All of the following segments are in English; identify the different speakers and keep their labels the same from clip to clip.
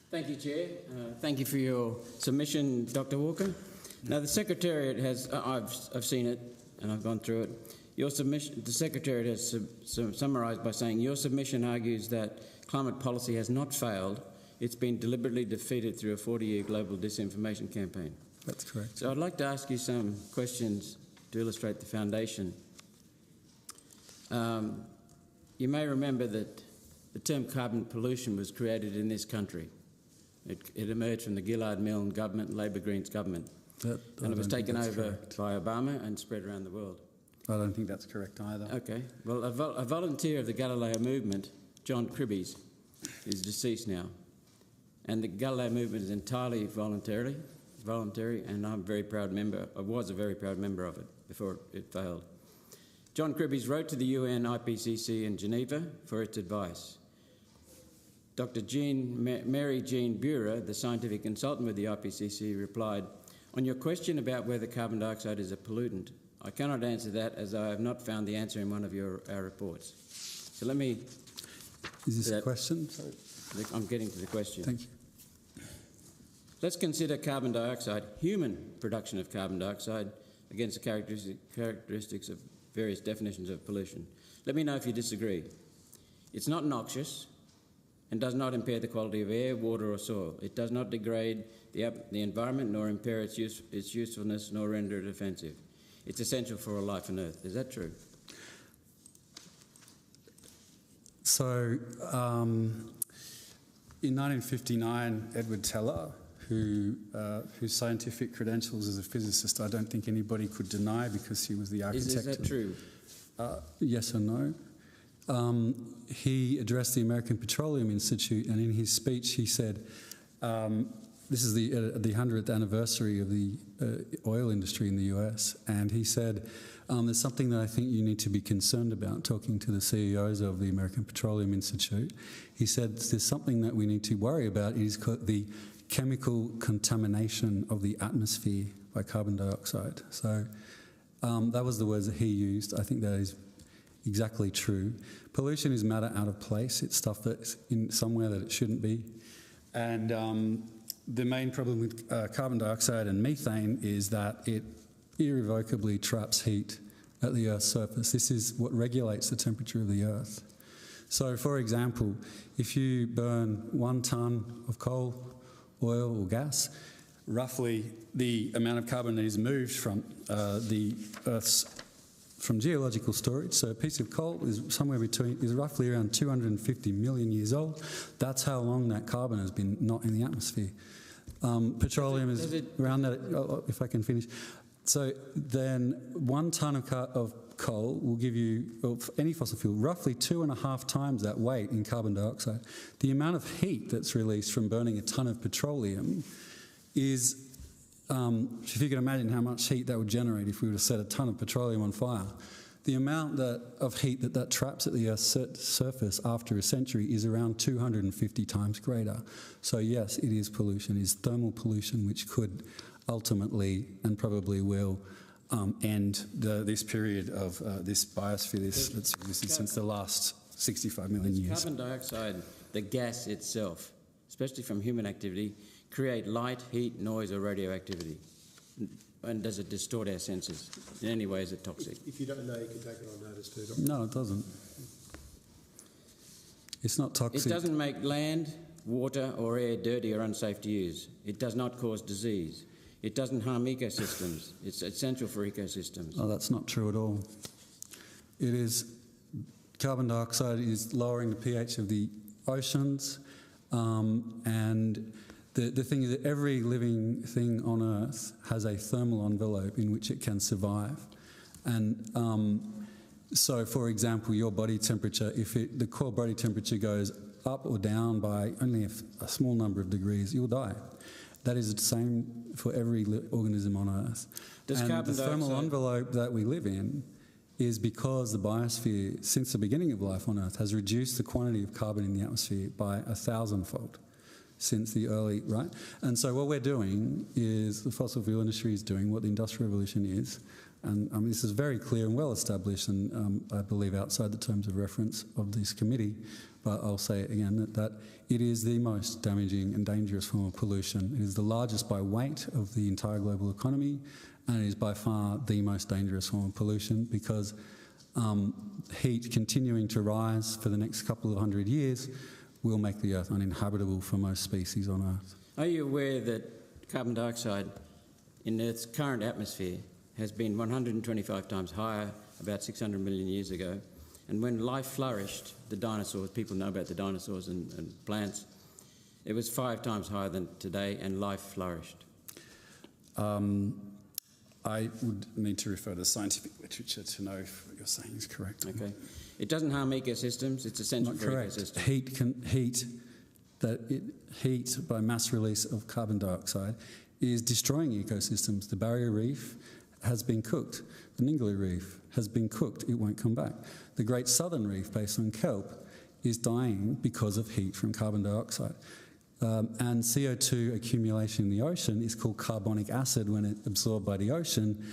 Speaker 1: Thank you, Chair. Thank you for your submission, Dr. Walker. Now, the Secretariat has, I've seen it and I've gone through it. Your submission, the Secretariat has summarised by saying your submission argues that climate policy has not failed. It's been deliberately defeated through a 40-year global disinformation campaign.
Speaker 2: That's correct.
Speaker 1: So I'd like to ask you some questions to illustrate the foundation. You may remember that the term carbon pollution was created in this country. It emerged from the Gillard Milne government, Labor Greens government, and it was taken over by Obama and spread around the world.
Speaker 2: I don't think that's correct either.
Speaker 1: Okay. Well, a volunteer of the Galileo movement, John Kribes, is deceased now. And the Galileo movement is entirely voluntary, and I'm a very proud member, I was a very proud member of it before it failed. John Kribes wrote to the UN IPCC in Geneva for its advice. Dr. Mary Jean Buhrer, the scientific consultant with the IPCC, replied, "On your question about whether carbon dioxide is a pollutant, I cannot answer that as I have not found the answer in one of our reports." So let me...
Speaker 2: Is this a question?
Speaker 1: I'm getting to the question.
Speaker 2: Thank you.
Speaker 1: Let's consider carbon dioxide, human production of carbon dioxide, against the characteristics of various definitions of pollution. Let me know if you disagree. It's not noxious and does not impair the quality of air, water or soil. It does not degrade the environment nor impair its usefulness nor render it offensive. It's essential for all life on Earth. Is that true?
Speaker 2: So, in 1959, Edward Teller, whose scientific credentials as a physicist I don't think anybody could deny because he was the architect.
Speaker 1: Is that true?
Speaker 2: Yes or no? He addressed the American Petroleum Institute, and in his speech he said, this is the 100th anniversary of the oil industry in the US, and he said, there's something that I think you need to be concerned about, talking to the CEOs of the American Petroleum Institute. He said, there's something that we need to worry about. It is the chemical contamination of the atmosphere by carbon dioxide. So that was the words that he used. I think that is exactly true. Pollution is matter out of place. It's stuff that's in somewhere that it shouldn't be. And the main problem with carbon dioxide and methane is that it irrevocably traps heat at the Earth's surface. This is what regulates the temperature of the Earth. So, for example, if you burn 1 tonne of coal, oil or gas, roughly the amount of carbon that is moved from the Earth's from geological storage. So a piece of coal is roughly around 250 million years old. That's how long that carbon has been not in the atmosphere. Petroleum is around that, if I can finish. So then 1 tonne of coal will give you, of any fossil fuel, roughly 2.5 times that weight in carbon dioxide. The amount of heat that's released from burning a tonne of petroleum is, if you can imagine how much heat that would generate if we were to set a tonne of petroleum on fire, the amount of heat that traps at the Earth's surface after a century is around 250 times greater. So yes, it is pollution. It is thermal pollution, which could ultimately and probably will end this period of this biosphere that's existed since the last 65 million years.
Speaker 1: Carbon dioxide, the gas itself, especially from human activity, create light, heat, noise or radioactivity? And does it distort our senses? In any way is it toxic?
Speaker 3: If you don't know, you can take it on notice too, Doctor.
Speaker 2: No, it doesn't. It's not toxic.
Speaker 1: It doesn't make land, water or air dirty or unsafe to use. It does not cause disease. It doesn't harm ecosystems. It's essential for ecosystems.
Speaker 2: Oh, that's not true at all. It is, carbon dioxide is lowering the pH of the oceans, and the thing is that every living thing on Earth has a thermal envelope in which it can survive. And so, for example, your body temperature, if the core body temperature goes up or down by only a small number of degrees, you'll die. That is the same for every organism on Earth. And the thermal envelope that we live in is because the biosphere, since the beginning of life on Earth, has reduced the quantity of carbon in the atmosphere by 1,000-fold. since the early, right? And so what we're doing is, the fossil fuel industry is doing what the Industrial Revolution is. And I mean, this is very clear and well established, and I believe outside the terms of reference of this committee, but I'll say it again, that it is the most damaging and dangerous form of pollution. It is the largest by weight of the entire global economy, and it is by far the most dangerous form of pollution because heat continuing to rise for the next couple of 100 years will make the Earth uninhabitable for most species on Earth.
Speaker 1: Are you aware that carbon dioxide in Earth's current atmosphere has been 125 times higher about 600 million years ago? And when life flourished, the dinosaurs, people know about the dinosaurs and plants, it was 5 times higher than today, and life flourished.
Speaker 2: I would need to refer to scientific literature to know if what you're saying is correct.
Speaker 1: Okay. It doesn't harm ecosystems. It's essential
Speaker 2: Not
Speaker 1: for
Speaker 2: correct.
Speaker 1: ecosystems.
Speaker 2: Heat by mass release of carbon dioxide is destroying ecosystems. The Barrier Reef has been cooked. The Ningaloo Reef has been cooked. It won't come back. The Great Southern Reef, based on kelp, is dying because of heat from carbon dioxide. And CO2 accumulation in the ocean is called carbonic acid when it's absorbed by the ocean.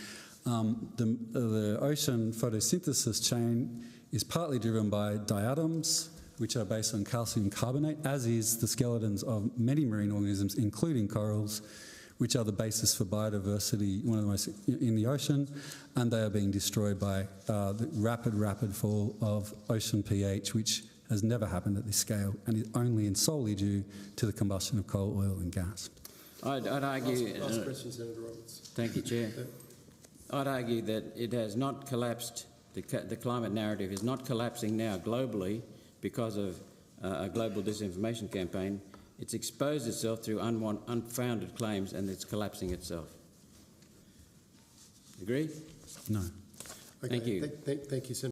Speaker 2: The ocean photosynthesis chain is partly driven by diatoms, which are based on calcium carbonate, as is the skeletons of many marine organisms, including corals, which are the basis for biodiversity, one of the most in the ocean, and they are being destroyed by the rapid fall of ocean pH, which has never happened at this scale and is only and solely due to the combustion of coal, oil and gas.
Speaker 1: I'd argue...
Speaker 3: Last question, Senator Roberts.
Speaker 1: Thank you, Chair. I'd argue that it has not collapsed, the climate narrative is not collapsing now globally because of a global disinformation campaign. It's exposed itself through unfounded claims and it's collapsing itself. Agree?
Speaker 2: No.
Speaker 3: Okay,
Speaker 1: Thank you.
Speaker 3: Thank you, Senator.